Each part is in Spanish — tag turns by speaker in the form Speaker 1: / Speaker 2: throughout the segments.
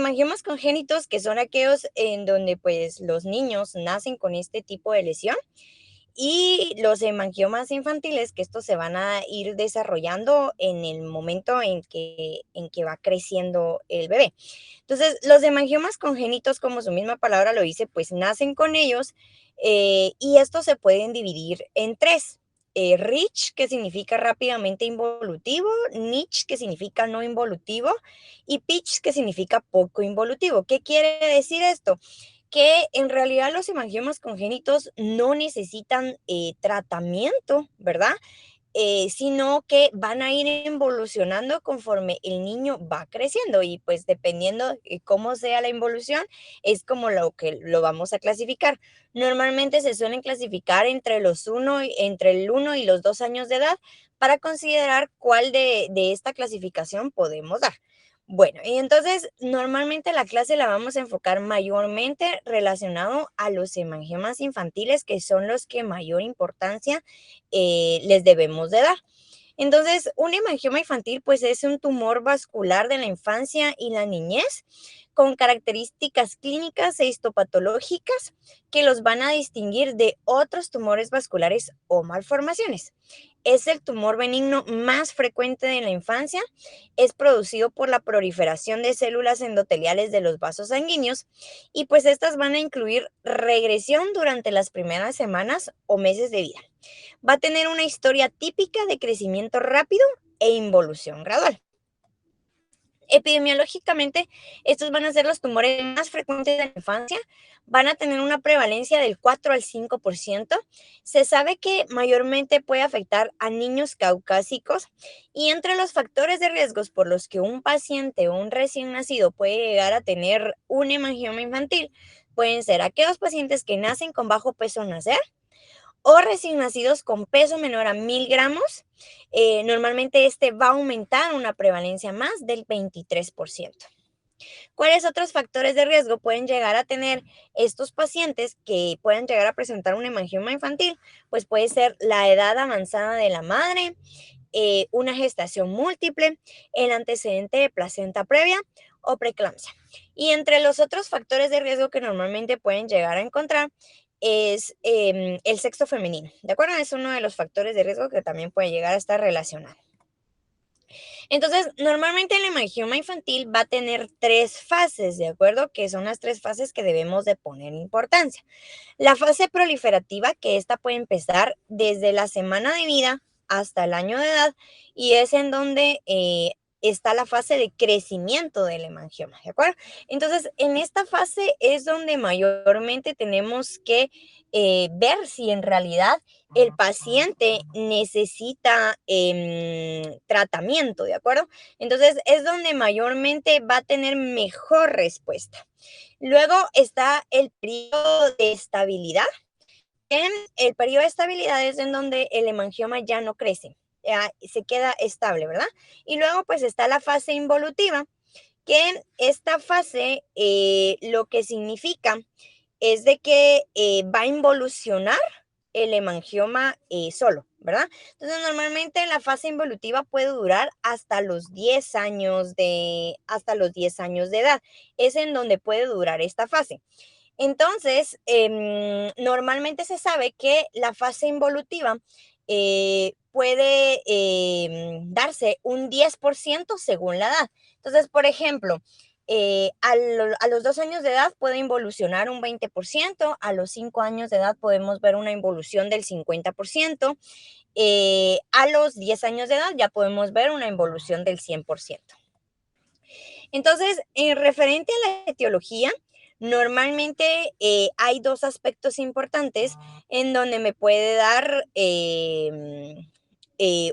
Speaker 1: hemangiomas congénitos, que son aquellos en donde pues los niños nacen con este tipo de lesión, y los hemangiomas infantiles, que estos se van a ir desarrollando en el momento en que va creciendo el bebé. Entonces, los hemangiomas congénitos, como su misma palabra lo dice, pues nacen con ellos, y estos se pueden dividir en tres. Rich, que significa rápidamente involutivo, niche, que significa no involutivo, y pitch, que significa poco involutivo. ¿Qué quiere decir esto? Que en realidad los hemangiomas congénitos no necesitan tratamiento, ¿verdad? Sino que van a ir evolucionando conforme el niño va creciendo y pues dependiendo cómo sea la involución, es como lo que lo vamos a clasificar. Normalmente se suelen clasificar entre el 1 y los 2 años de edad para considerar cuál de esta clasificación podemos dar. Bueno, y entonces normalmente la clase la vamos a enfocar mayormente relacionado a los hemangiomas infantiles, que son los que mayor importancia les debemos de dar. Entonces, un hemangioma infantil, pues es un tumor vascular de la infancia y la niñez con características clínicas e histopatológicas que los van a distinguir de otros tumores vasculares o malformaciones. Es el tumor benigno más frecuente de la infancia, es producido por la proliferación de células endoteliales de los vasos sanguíneos y pues estas van a incluir regresión durante las primeras semanas o meses de vida. Va a tener una historia típica de crecimiento rápido e involución gradual. Epidemiológicamente, estos van a ser los tumores más frecuentes de la infancia, van a tener una prevalencia del 4 al 5%. Se sabe que mayormente puede afectar a niños caucásicos y entre los factores de riesgos por los que un paciente o un recién nacido puede llegar a tener un hemangioma infantil, pueden ser aquellos pacientes que nacen con bajo peso al nacer, o recién nacidos con peso menor a 1000 gramos, normalmente este va a aumentar una prevalencia más del 23%. ¿Cuáles otros factores de riesgo pueden llegar a tener estos pacientes que pueden llegar a presentar un hemangioma infantil? Pues puede ser la edad avanzada de la madre, una gestación múltiple, el antecedente de placenta previa o preeclampsia. Y entre los otros factores de riesgo que normalmente pueden llegar a encontrar es el sexo femenino, ¿de acuerdo? Es uno de los factores de riesgo que también puede llegar a estar relacionado. Entonces, normalmente el hemangioma infantil va a tener tres fases, ¿de acuerdo? Que son las tres fases que debemos de poner importancia. La fase proliferativa, que esta puede empezar desde la semana de vida hasta el año de edad, y es en donde está la fase de crecimiento del hemangioma, ¿de acuerdo? Entonces, en esta fase es donde mayormente tenemos que ver si en realidad el paciente necesita tratamiento, ¿de acuerdo? Entonces, es donde mayormente va a tener mejor respuesta. Luego está el periodo de estabilidad. En el periodo de estabilidad es en donde el hemangioma ya no crece, ya se queda estable, ¿verdad? Y luego pues está la fase involutiva, que en esta fase lo que significa es de que va a involucionar el hemangioma solo, ¿verdad? Entonces, normalmente la fase involutiva puede durar hasta los 10 años de edad. Es en donde puede durar esta fase. Entonces, normalmente se sabe que la fase involutiva puede darse un 10% según la edad. Entonces, por ejemplo, a los 2 años de edad puede involucionar un 20%, a los 5 años de edad podemos ver una involución del 50%, a los 10 años de edad ya podemos ver una involución del 100%. Entonces, en referente a la etiología, normalmente hay dos aspectos importantes en donde me puede dar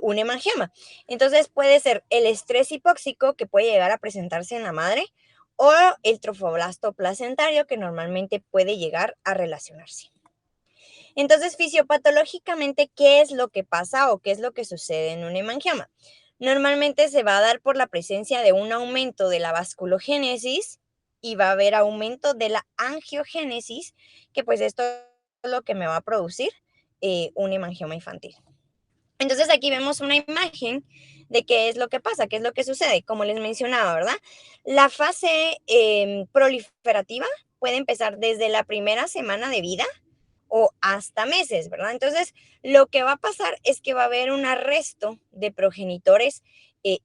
Speaker 1: un hemangioma. Entonces, puede ser el estrés hipóxico que puede llegar a presentarse en la madre o el trofoblasto placentario que normalmente puede llegar a relacionarse. Entonces, fisiopatológicamente, ¿qué es lo que pasa o qué es lo que sucede en un hemangioma? Normalmente se va a dar por la presencia de un aumento de la vasculogénesis y va a haber aumento de la angiogénesis, que pues esto es lo que me va a producir un hemangioma infantil. Entonces aquí vemos una imagen de qué es lo que pasa, qué es lo que sucede. Como les mencionaba, ¿verdad? La fase proliferativa puede empezar desde la primera semana de vida o hasta meses, ¿verdad? Entonces, lo que va a pasar es que va a haber un arresto de progenitores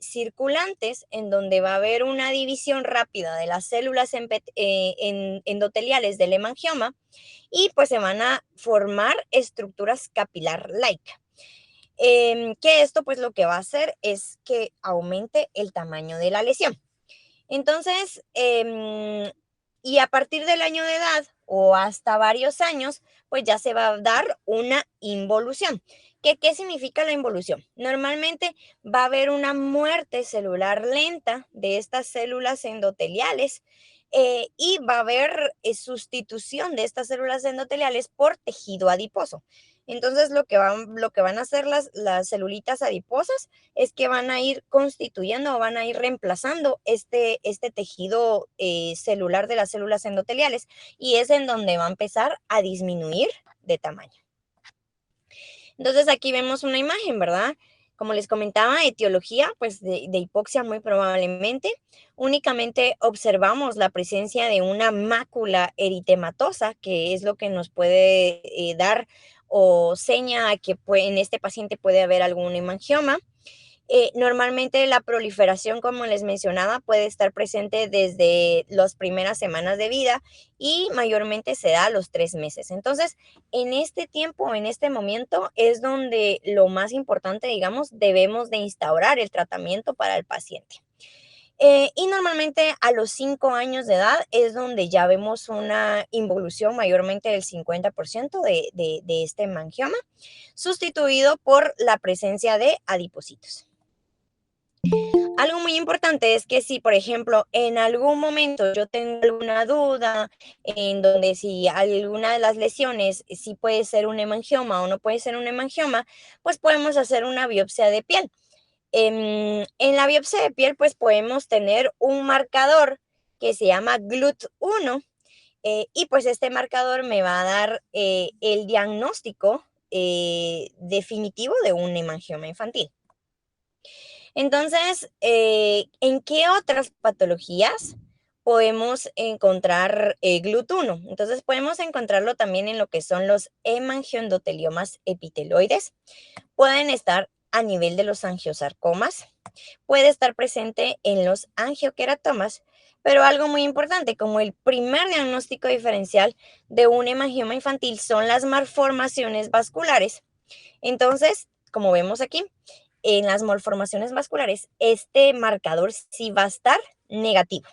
Speaker 1: circulantes en donde va a haber una división rápida de las células endoteliales del hemangioma y pues se van a formar estructuras capilar-like. Que esto pues lo que va a hacer es que aumente el tamaño de la lesión. Entonces, y a partir del año de edad o hasta varios años, pues ya se va a dar una involución. ¿Qué significa la involución? Normalmente va a haber una muerte celular lenta de estas células endoteliales y va a haber sustitución de estas células endoteliales por tejido adiposo. Entonces, lo que van a hacer las celulitas adiposas es que van a ir constituyendo o van a ir reemplazando este tejido celular de las células endoteliales y es en donde va a empezar a disminuir de tamaño. Entonces aquí vemos una imagen, ¿verdad? Como les comentaba, etiología, pues de hipoxia muy probablemente. Únicamente observamos la presencia de una mácula eritematosa, que es lo que nos puede dar o seña a que en este paciente puede haber algún hemangioma. Normalmente la proliferación, como les mencionaba, puede estar presente desde las primeras semanas de vida y mayormente se da a los 3 meses. Entonces, en este tiempo, en este momento, es donde lo más importante, digamos, debemos de instaurar el tratamiento para el paciente. Y normalmente a los 5 años de edad es donde ya vemos una involución mayormente del 50% de este hemangioma, sustituido por la presencia de adipocitos. Algo muy importante es que si, por ejemplo, en algún momento yo tengo alguna duda en donde si alguna de las lesiones sí puede ser un hemangioma o no puede ser un hemangioma, pues podemos hacer una biopsia de piel. En la biopsia de piel, pues podemos tener un marcador que se llama GLUT1 y pues este marcador me va a dar el diagnóstico definitivo de un hemangioma infantil. Entonces, ¿en qué otras patologías podemos encontrar GLUT1? Entonces, podemos encontrarlo también en lo que son los hemangioendoteliomas epiteloides. Pueden estar a nivel de los angiosarcomas, puede estar presente en los angioqueratomas, pero algo muy importante, como el primer diagnóstico diferencial de un hemangioma infantil son las malformaciones vasculares. Entonces, como vemos aquí, en las malformaciones vasculares, este marcador sí va a estar negativo.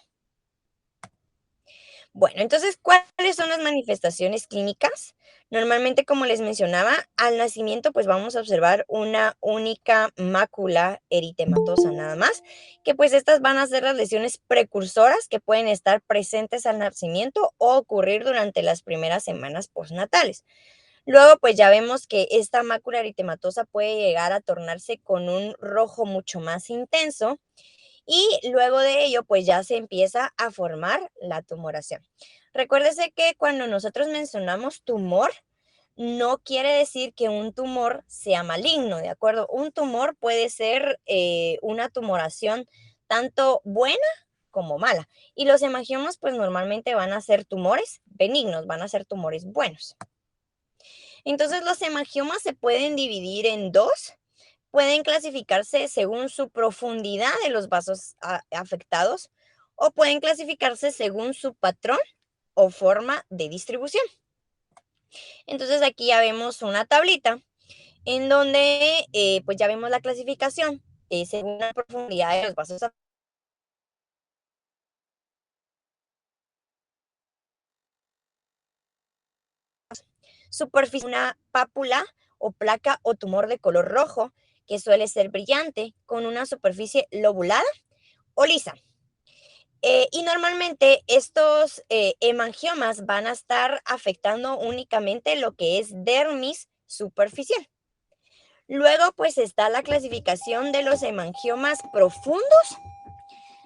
Speaker 1: Bueno, entonces, ¿cuáles son las manifestaciones clínicas? Normalmente, como les mencionaba, al nacimiento pues vamos a observar una única mácula eritematosa nada más, que pues estas van a ser las lesiones precursoras que pueden estar presentes al nacimiento o ocurrir durante las primeras semanas postnatales. Luego, pues ya vemos que esta mácula eritematosa puede llegar a tornarse con un rojo mucho más intenso y luego de ello, pues ya se empieza a formar la tumoración. Recuérdese que cuando nosotros mencionamos tumor, no quiere decir que un tumor sea maligno, ¿de acuerdo? Un tumor puede ser una tumoración tanto buena como mala. Y los hemangiomas, pues normalmente van a ser tumores benignos, van a ser tumores buenos. Entonces, los hemangiomas se pueden dividir en dos. Pueden clasificarse según su profundidad de los vasos afectados o pueden clasificarse según su patrón o forma de distribución. Entonces, aquí ya vemos una tablita en donde pues ya vemos la clasificación según la profundidad de los vasos afectados. Superficie, una pápula o placa o tumor de color rojo que suele ser brillante con una superficie lobulada o lisa. Y normalmente estos hemangiomas van a estar afectando únicamente lo que es dermis superficial. Luego, pues está la clasificación de los hemangiomas profundos.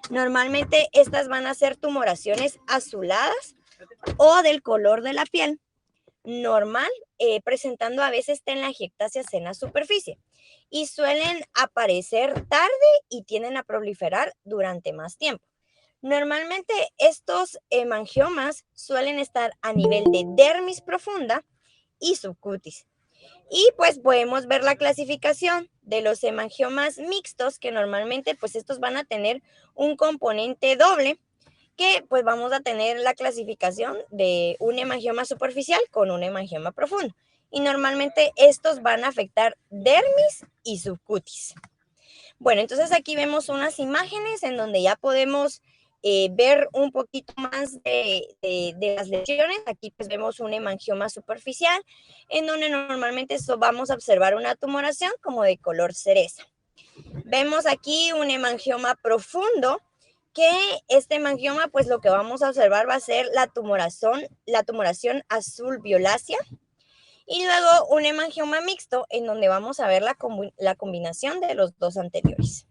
Speaker 1: Normalmente estas van a ser tumoraciones azuladas o del color de la piel, normal, presentando a veces telangiectasias en la superficie y suelen aparecer tarde y tienden a proliferar durante más tiempo. Normalmente estos hemangiomas suelen estar a nivel de dermis profunda y subcutis. Y pues podemos ver la clasificación de los hemangiomas mixtos, que normalmente pues estos van a tener un componente doble, que pues vamos a tener la clasificación de un hemangioma superficial con un hemangioma profundo. Y normalmente estos van a afectar dermis y subcutis. Bueno, entonces aquí vemos unas imágenes en donde ya podemos ver un poquito más de las lesiones. Aquí pues vemos un hemangioma superficial, en donde normalmente vamos a observar una tumoración como de color cereza. Vemos aquí un hemangioma profundo, que este hemangioma pues lo que vamos a observar va a ser la tumoración azul violácea. Y luego un hemangioma mixto, en donde vamos a ver la combinación de los dos anteriores.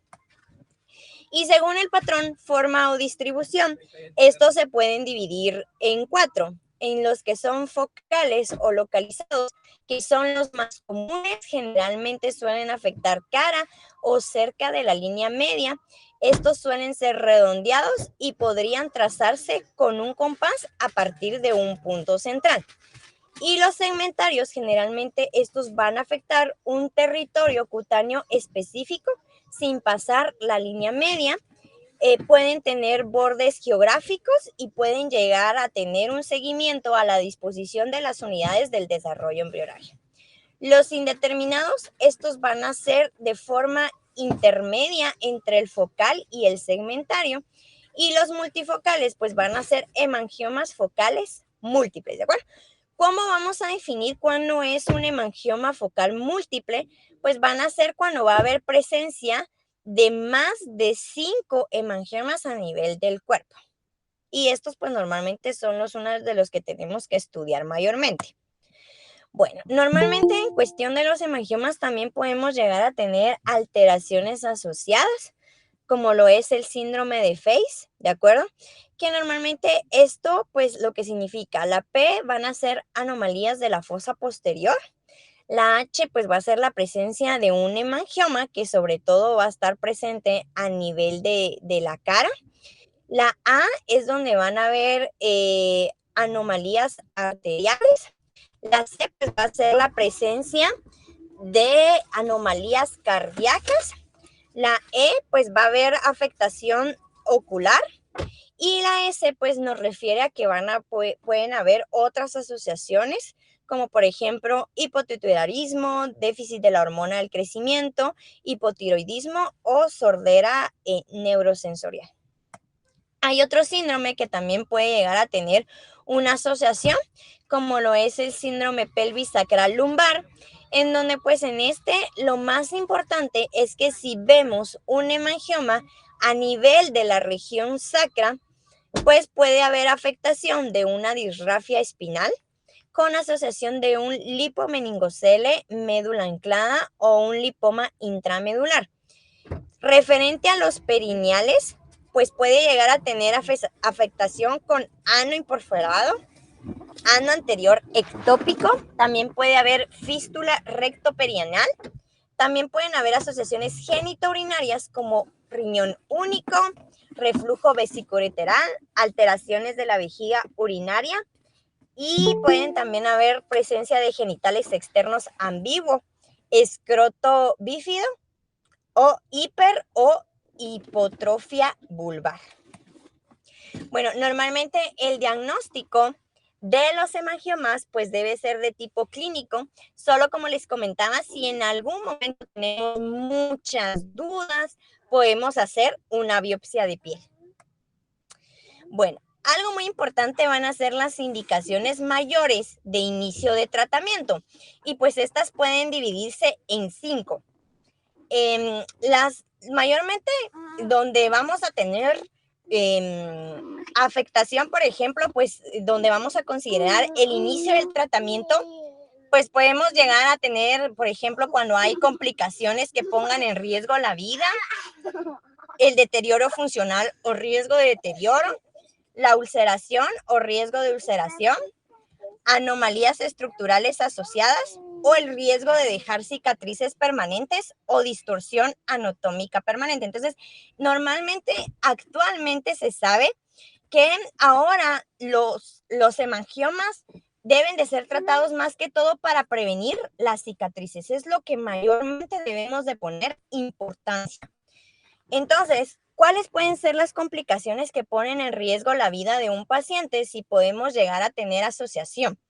Speaker 1: Y según el patrón, forma o distribución, estos se pueden dividir en 4, en los que son focales o localizados, que son los más comunes, generalmente suelen afectar cara o cerca de la línea media. Estos suelen ser redondeados y podrían trazarse con un compás a partir de un punto central. Y los segmentarios, generalmente estos van a afectar un territorio cutáneo específico sin pasar la línea media. Pueden tener bordes geográficos y pueden llegar a tener un seguimiento a la disposición de las unidades del desarrollo embrionario. Los indeterminados, estos van a ser de forma intermedia entre el focal y el segmentario. Y los multifocales, pues van a ser hemangiomas focales múltiples, ¿de acuerdo? ¿Cómo vamos a definir cuándo es un hemangioma focal múltiple? Pues van a ser cuando va a haber presencia de más de 5 hemangiomas a nivel del cuerpo. Y estos pues normalmente son unos de los que tenemos que estudiar mayormente. Bueno, normalmente en cuestión de los hemangiomas también podemos llegar a tener alteraciones asociadas, como lo es el síndrome de Face, ¿de acuerdo? Que normalmente esto, pues lo que significa, la P van a ser anomalías de la fosa posterior, la H pues va a ser la presencia de un hemangioma que sobre todo va a estar presente a nivel de la cara, la A es donde van a haber anomalías arteriales, la C pues va a ser la presencia de anomalías cardíacas, la E pues va a haber afectación ocular y la S pues nos refiere a que pueden haber otras asociaciones como por ejemplo hipotiroidismo, déficit de la hormona del crecimiento, hipotiroidismo o sordera neurosensorial. Hay otro síndrome que también puede llegar a tener una asociación, como lo es el síndrome pelvis sacral lumbar, en donde pues en este lo más importante es que si vemos un hemangioma a nivel de la región sacra, pues puede haber afectación de una disrafia espinal con asociación de un lipomeningocele médula anclada o un lipoma intramedular. Referente a los perineales, pues puede llegar a tener afectación con ano imperforado, ano anterior ectópico, también puede haber fístula rectoperianal, también pueden haber asociaciones genitourinarias como riñón único, reflujo vesicoureteral, alteraciones de la vejiga urinaria y pueden también haber presencia de genitales externos ambiguo, escroto bífido o hiper o hipotrofia vulvar. Bueno, normalmente el diagnóstico de los hemangiomas pues debe ser de tipo clínico, solo como les comentaba, si en algún momento tenemos muchas dudas, podemos hacer una biopsia de piel. Bueno, algo muy importante van a ser las indicaciones mayores de inicio de tratamiento y pues estas pueden dividirse en 5. Mayormente donde vamos a tener afectación, por ejemplo, pues donde vamos a considerar el inicio del tratamiento, pues podemos llegar a tener, por ejemplo, cuando hay complicaciones que pongan en riesgo la vida, el deterioro funcional o riesgo de deterioro, la ulceración o riesgo de ulceración, anomalías estructurales asociadas o el riesgo de dejar cicatrices permanentes o distorsión anatómica permanente. Entonces, normalmente, actualmente se sabe que ahora los hemangiomas deben de ser tratados más que todo para prevenir las cicatrices. Es lo que mayormente debemos de poner importancia. Entonces, ¿cuáles pueden ser las complicaciones que ponen en riesgo la vida de un paciente si podemos llegar a tener asociación?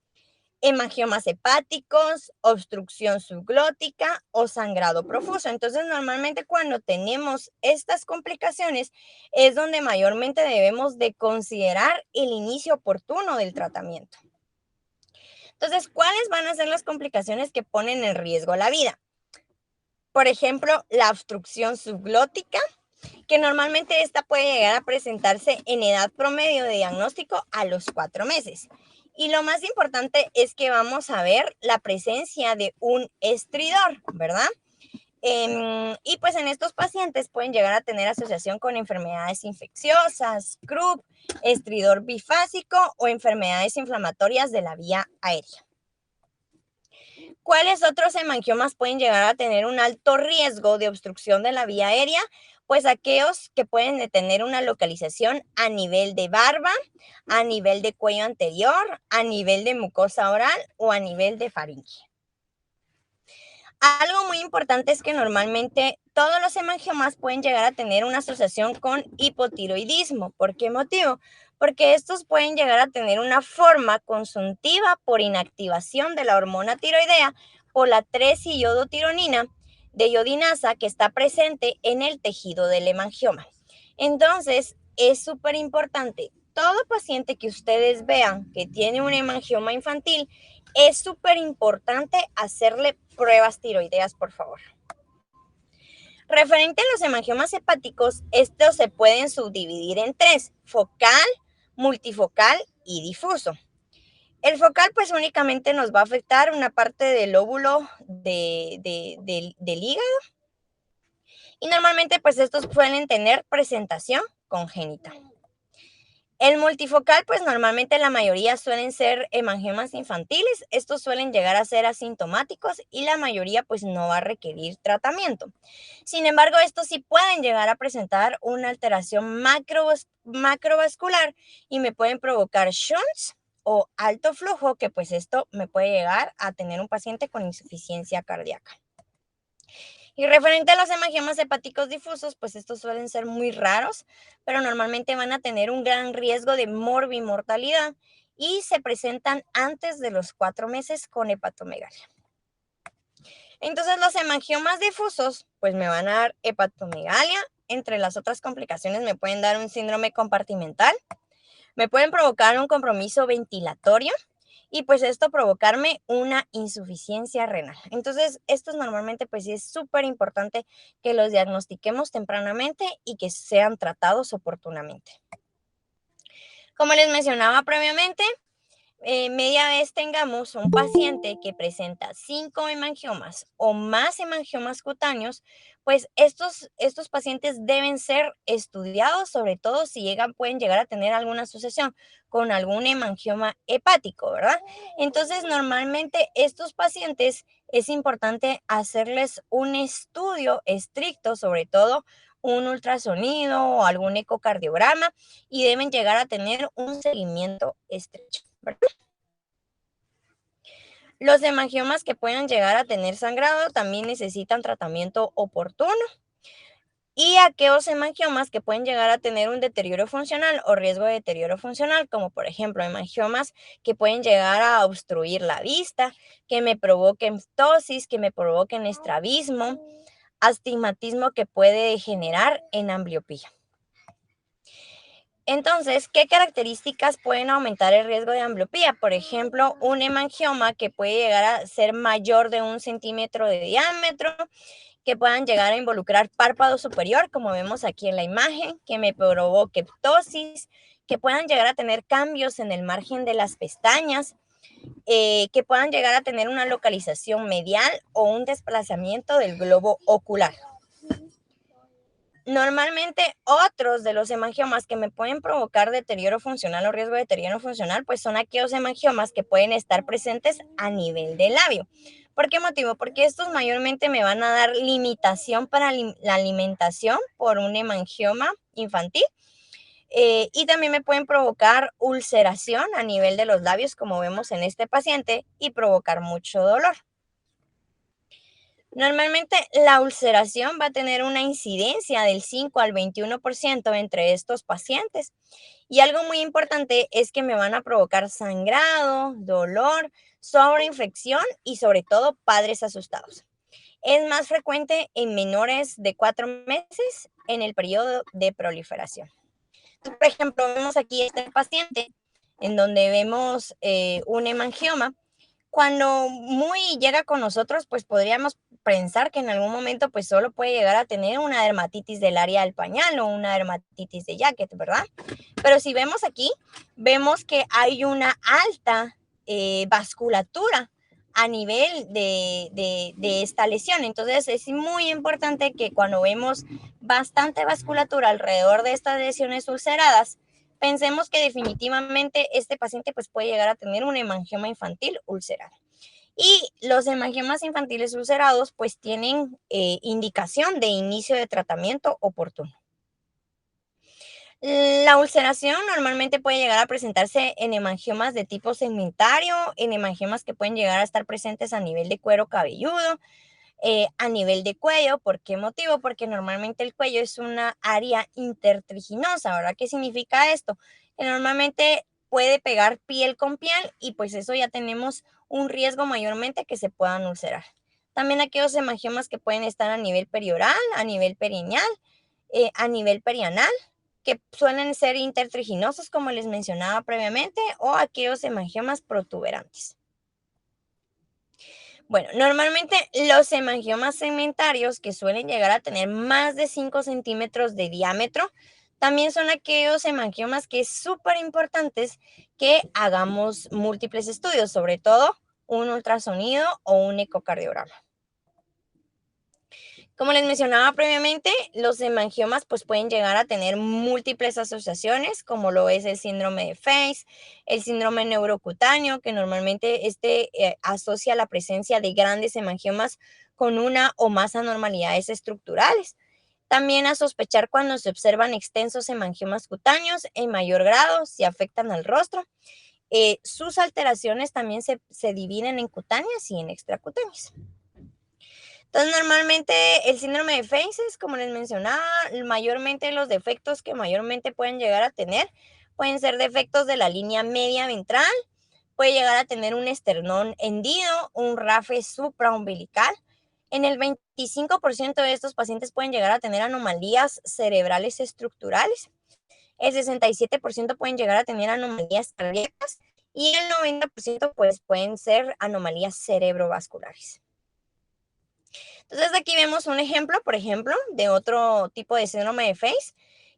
Speaker 1: Hemangiomas hepáticos, obstrucción subglótica o sangrado profuso. Entonces, normalmente cuando tenemos estas complicaciones es donde mayormente debemos de considerar el inicio oportuno del tratamiento. Entonces, ¿cuáles van a ser las complicaciones que ponen en riesgo la vida? Por ejemplo, la obstrucción subglótica, que normalmente esta puede llegar a presentarse en edad promedio de diagnóstico a los 4 meses. Y lo más importante es que vamos a ver la presencia de un estridor, ¿verdad? Y pues en estos pacientes pueden llegar a tener asociación con enfermedades infecciosas, croup, estridor bifásico o enfermedades inflamatorias de la vía aérea. ¿Cuáles otros hemangiomas pueden llegar a tener un alto riesgo de obstrucción de la vía aérea? Pues aquellos que pueden tener una localización a nivel de barba, a nivel de cuello anterior, a nivel de mucosa oral o a nivel de faringe. Algo muy importante es que normalmente todos los hemangiomas pueden llegar a tener una asociación con hipotiroidismo. ¿Por qué motivo? Porque estos pueden llegar a tener una forma consuntiva por inactivación de la hormona tiroidea por la 3-iodotironina de iodinasa que está presente en el tejido del hemangioma. Entonces, es súper importante. Todo paciente que ustedes vean que tiene un hemangioma infantil, es súper importante hacerle pruebas tiroideas, por favor. Referente a los hemangiomas hepáticos, estos se pueden subdividir en 3: focal, multifocal y difuso. El focal pues únicamente nos va a afectar una parte del óvulo del hígado y normalmente pues estos suelen tener presentación congénita. El multifocal, pues normalmente la mayoría suelen ser hemangiomas infantiles. Estos suelen llegar a ser asintomáticos y la mayoría pues no va a requerir tratamiento. Sin embargo, estos sí pueden llegar a presentar una alteración macrovascular y me pueden provocar shunts o alto flujo, que pues esto me puede llegar a tener un paciente con insuficiencia cardíaca. Y referente a los hemangiomas hepáticos difusos, pues estos suelen ser muy raros, pero normalmente van a tener un gran riesgo de morbimortalidad y se presentan antes de los 4 meses con hepatomegalia. Entonces los hemangiomas difusos, pues me van a dar hepatomegalia. Entre las otras complicaciones me pueden dar un síndrome compartimental, me pueden provocar un compromiso ventilatorio y pues esto provocarme una insuficiencia renal. Entonces, estos normalmente pues sí es súper importante que los diagnostiquemos tempranamente y que sean tratados oportunamente. Como les mencionaba previamente, media vez tengamos un paciente que presenta 5 hemangiomas o más hemangiomas cutáneos, pues estos pacientes deben ser estudiados, sobre todo si pueden llegar a tener alguna asociación con algún hemangioma hepático, ¿verdad? Entonces, normalmente estos pacientes es importante hacerles un estudio estricto, sobre todo un ultrasonido o algún ecocardiograma, y deben llegar a tener un seguimiento estrecho, ¿verdad? Los hemangiomas que puedan llegar a tener sangrado también necesitan tratamiento oportuno. Y aquellos hemangiomas que pueden llegar a tener un deterioro funcional o riesgo de deterioro funcional, como por ejemplo hemangiomas que pueden llegar a obstruir la vista, que me provoquen ptosis, que me provoquen estrabismo, astigmatismo que puede generar en ambliopía. Entonces, ¿qué características pueden aumentar el riesgo de ambliopía? Por ejemplo, un hemangioma que puede llegar a ser mayor de 1 centímetro de diámetro, que puedan llegar a involucrar párpado superior, como vemos aquí en la imagen, que me provoque ptosis, que puedan llegar a tener cambios en el margen de las pestañas, que puedan llegar a tener una localización medial o un desplazamiento del globo ocular. Normalmente, otros de los hemangiomas que me pueden provocar deterioro funcional o riesgo de deterioro funcional, pues son aquellos hemangiomas que pueden estar presentes a nivel del labio. ¿Por qué motivo? Porque estos mayormente me van a dar limitación para la alimentación por un hemangioma infantil. Y también me pueden provocar ulceración a nivel de los labios, como vemos en este paciente, y provocar mucho dolor. Normalmente la ulceración va a tener una incidencia del 5 al 21% entre estos pacientes. Y algo muy importante es que me van a provocar sangrado, dolor, sobreinfección y sobre todo padres asustados. Es más frecuente en menores de 4 meses en el periodo de proliferación. Por ejemplo, vemos aquí este paciente en donde vemos un hemangioma. Cuando muy llega con nosotros, pues podríamos pensar que en algún momento pues solo puede llegar a tener una dermatitis del área del pañal o una dermatitis de Jacquet, ¿verdad? Pero si vemos aquí, vemos que hay una alta vasculatura a nivel de esta lesión. Entonces es muy importante que cuando vemos bastante vasculatura alrededor de estas lesiones ulceradas, pensemos que definitivamente este paciente pues puede llegar a tener un hemangioma infantil ulcerado. Y los hemangiomas infantiles ulcerados pues tienen indicación de inicio de tratamiento oportuno. La ulceración normalmente puede llegar a presentarse en hemangiomas de tipo segmentario, en hemangiomas que pueden llegar a estar presentes a nivel de cuero cabelludo, a nivel de cuello. ¿Por qué motivo? Porque normalmente el cuello es una área intertriginosa, ¿verdad? ¿Qué significa esto? Que normalmente puede pegar piel con piel y pues eso ya tenemos un riesgo mayormente que se puedan ulcerar. También aquellos hemangiomas que pueden estar a nivel perioral, a nivel perineal, a nivel perianal, que suelen ser intertriginosos, como les mencionaba previamente, o aquellos hemangiomas protuberantes. Bueno, normalmente los hemangiomas segmentarios que suelen llegar a tener más de 5 centímetros de diámetro, también son aquellos hemangiomas que es súper importantes que hagamos múltiples estudios, sobre todo un ultrasonido o un ecocardiograma. Como les mencionaba previamente, los hemangiomas pues pueden llegar a tener múltiples asociaciones, como lo es el síndrome de Face, el síndrome neurocutáneo, que normalmente asocia la presencia de grandes hemangiomas con una o más anormalidades estructurales. También a sospechar cuando se observan extensos hemangiomas cutáneos en mayor grado, si afectan al rostro. Sus alteraciones también se dividen en cutáneas y en extracutáneas. Entonces, normalmente el síndrome de Faces, como les mencionaba, mayormente los defectos que mayormente pueden llegar a tener pueden ser defectos de la línea media ventral, puede llegar a tener un esternón hendido, un rafe supraumbilical. En el 25% de estos pacientes pueden llegar a tener anomalías cerebrales estructurales. El 67% pueden llegar a tener anomalías cardíacas y el 90% pues pueden ser anomalías cerebrovasculares. Entonces aquí vemos un ejemplo, por ejemplo, de otro tipo de síndrome de Face,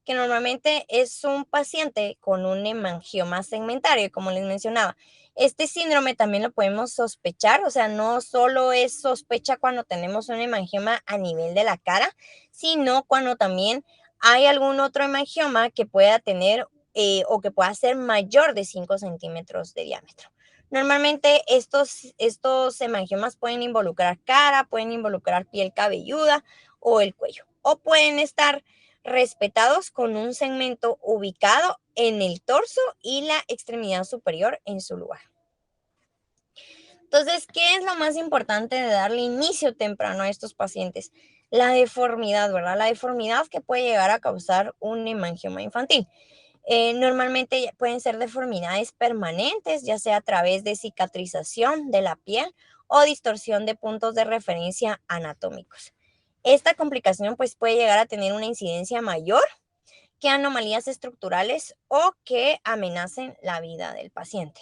Speaker 1: que normalmente es un paciente con un hemangioma segmentario, como les mencionaba. Este síndrome también lo podemos sospechar, o sea, no solo es sospecha cuando tenemos un hemangioma a nivel de la cara, sino cuando también hay algún otro hemangioma que pueda tener o que pueda ser mayor de 5 centímetros de diámetro. Normalmente estos hemangiomas pueden involucrar cara, pueden involucrar piel cabelluda o el cuello, o pueden estar respetados con un segmento ubicado en el torso y la extremidad superior en su lugar. Entonces, ¿qué es lo más importante de darle inicio temprano a estos pacientes? La deformidad, ¿verdad? La deformidad que puede llegar a causar un hemangioma infantil. Normalmente pueden ser deformidades permanentes, ya sea a través de cicatrización de la piel o distorsión de puntos de referencia anatómicos. Esta complicación pues puede llegar a tener una incidencia mayor que anomalías estructurales o que amenacen la vida del paciente.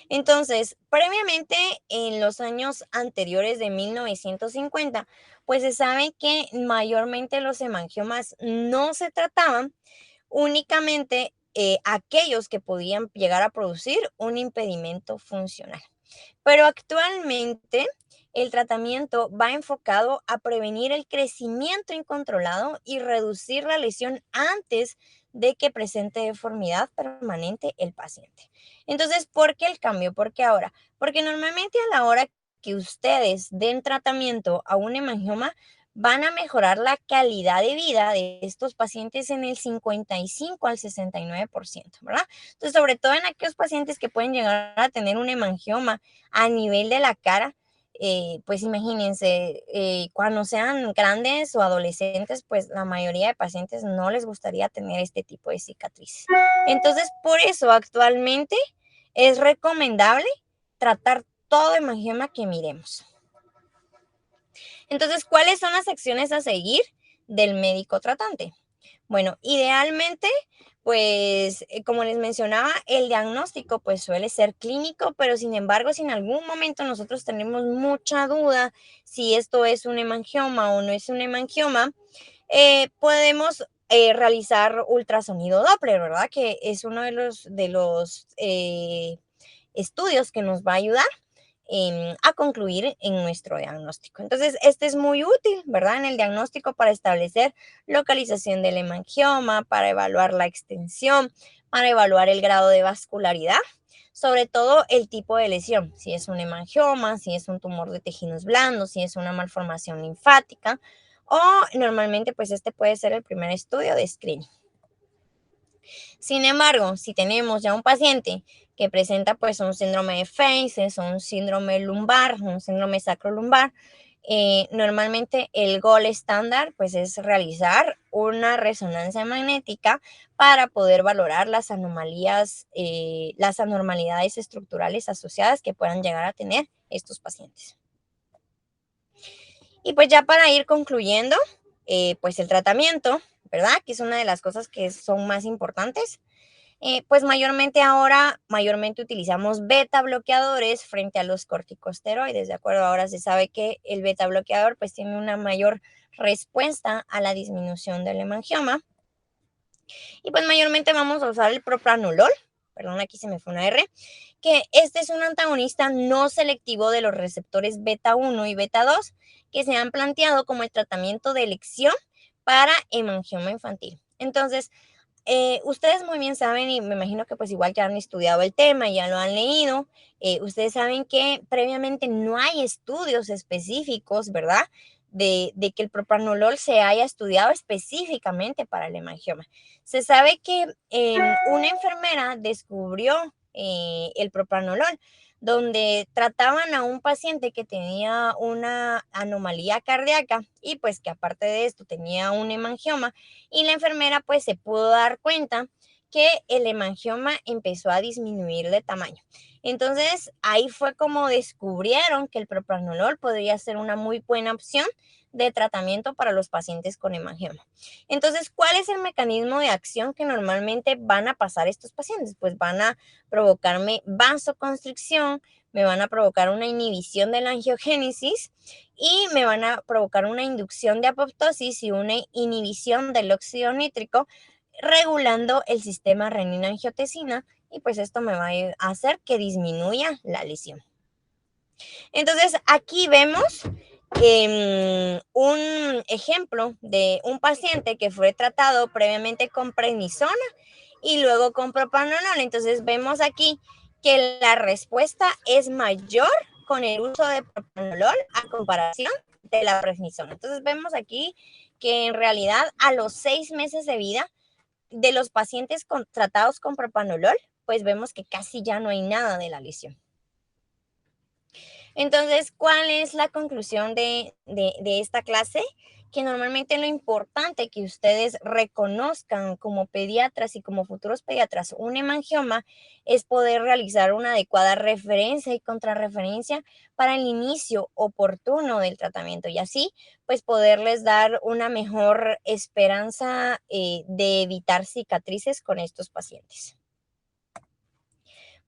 Speaker 1: Entonces, previamente en los años anteriores de 1950, pues se sabe que mayormente los hemangiomas no se trataban, únicamente aquellos que podían llegar a producir un impedimento funcional. Pero actualmente el tratamiento va enfocado a prevenir el crecimiento incontrolado y reducir la lesión antes de que presente deformidad permanente el paciente. Entonces, ¿por qué el cambio? ¿Por qué ahora? Porque normalmente a la hora que ustedes den tratamiento a un hemangioma, van a mejorar la calidad de vida de estos pacientes en el 55 al 69%, ¿verdad? Entonces, sobre todo en aquellos pacientes que pueden llegar a tener un hemangioma a nivel de la cara, pues imagínense, cuando sean grandes o adolescentes, pues la mayoría de pacientes no les gustaría tener este tipo de cicatrices. Entonces, por eso actualmente es recomendable tratar todo hemangioma que miremos. Entonces, ¿cuáles son las acciones a seguir del médico tratante? Bueno, idealmente, pues, como les mencionaba, el diagnóstico pues suele ser clínico, pero sin embargo, si en algún momento nosotros tenemos mucha duda si esto es un hemangioma o no es un hemangioma, podemos realizar ultrasonido Doppler, ¿verdad? Que es uno de los estudios que nos va a ayudar a concluir en nuestro diagnóstico. Entonces, este es muy útil, ¿verdad? En el diagnóstico para establecer localización del hemangioma, para evaluar la extensión, para evaluar el grado de vascularidad, sobre todo el tipo de lesión, si es un hemangioma, si es un tumor de tejidos blandos, si es una malformación linfática, o normalmente pues este puede ser el primer estudio de screening. Sin embargo, si tenemos ya un paciente que presenta pues un síndrome de Faces, un síndrome lumbar, un síndrome sacrolumbar, normalmente el gol estándar pues es realizar una resonancia magnética para poder valorar las anormalidades estructurales asociadas que puedan llegar a tener estos pacientes. Y pues ya para ir concluyendo, pues el tratamiento, ¿verdad? Que es una de las cosas que son más importantes. Pues mayormente utilizamos beta bloqueadores frente a los corticosteroides, ¿de acuerdo? Ahora se sabe que el beta bloqueador pues tiene una mayor respuesta a la disminución del hemangioma. Y pues mayormente vamos a usar el propranolol, perdón, aquí se me fue una R, que este es un antagonista no selectivo de los receptores beta 1 y beta 2 que se han planteado como el tratamiento de elección para hemangioma infantil. Entonces, ustedes muy bien saben, y me imagino que pues igual ya han estudiado el tema, ya lo han leído, ustedes saben que previamente no hay estudios específicos, ¿verdad? De que el propranolol se haya estudiado específicamente para el hemangioma. Se sabe que una enfermera descubrió el propranolol, donde trataban a un paciente que tenía una anomalía cardíaca y pues que aparte de esto tenía un hemangioma y la enfermera pues se pudo dar cuenta que el hemangioma empezó a disminuir de tamaño. Entonces ahí fue como descubrieron que el propranolol podría ser una muy buena opción de tratamiento para los pacientes con hemangioma. Entonces, ¿cuál es el mecanismo de acción que normalmente van a pasar estos pacientes? Pues van a provocarme vasoconstricción, me van a provocar una inhibición de la angiogénesis y me van a provocar una inducción de apoptosis y una inhibición del óxido nítrico, regulando el sistema renina-angiotensina y pues esto me va a hacer que disminuya la lesión. Entonces, aquí vemos un ejemplo de un paciente que fue tratado previamente con prednisona y luego con propranolol. Entonces, vemos aquí que la respuesta es mayor con el uso de propranolol a comparación de la prednisona. Entonces, vemos aquí que en realidad a los 6 meses de vida de los pacientes tratados con propranolol, pues vemos que casi ya no hay nada de la lesión. Entonces, ¿cuál es la conclusión de esta clase? Que normalmente lo importante que ustedes reconozcan como pediatras y como futuros pediatras un hemangioma es poder realizar una adecuada referencia y contrarreferencia para el inicio oportuno del tratamiento y así pues poderles dar una mejor esperanza de evitar cicatrices con estos pacientes.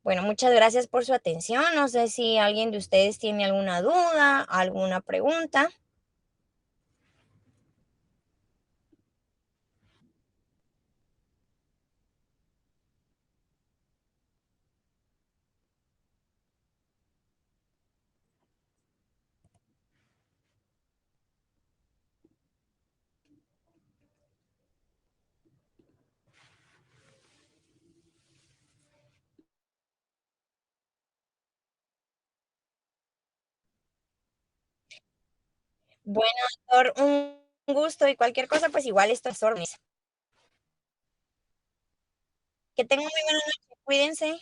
Speaker 1: Bueno, muchas gracias por su atención. No sé si alguien de ustedes tiene alguna duda, alguna pregunta. Bueno, doctor, un gusto y cualquier cosa, pues igual estoy a sus órdenes. Que tenga muy buena noche, cuídense.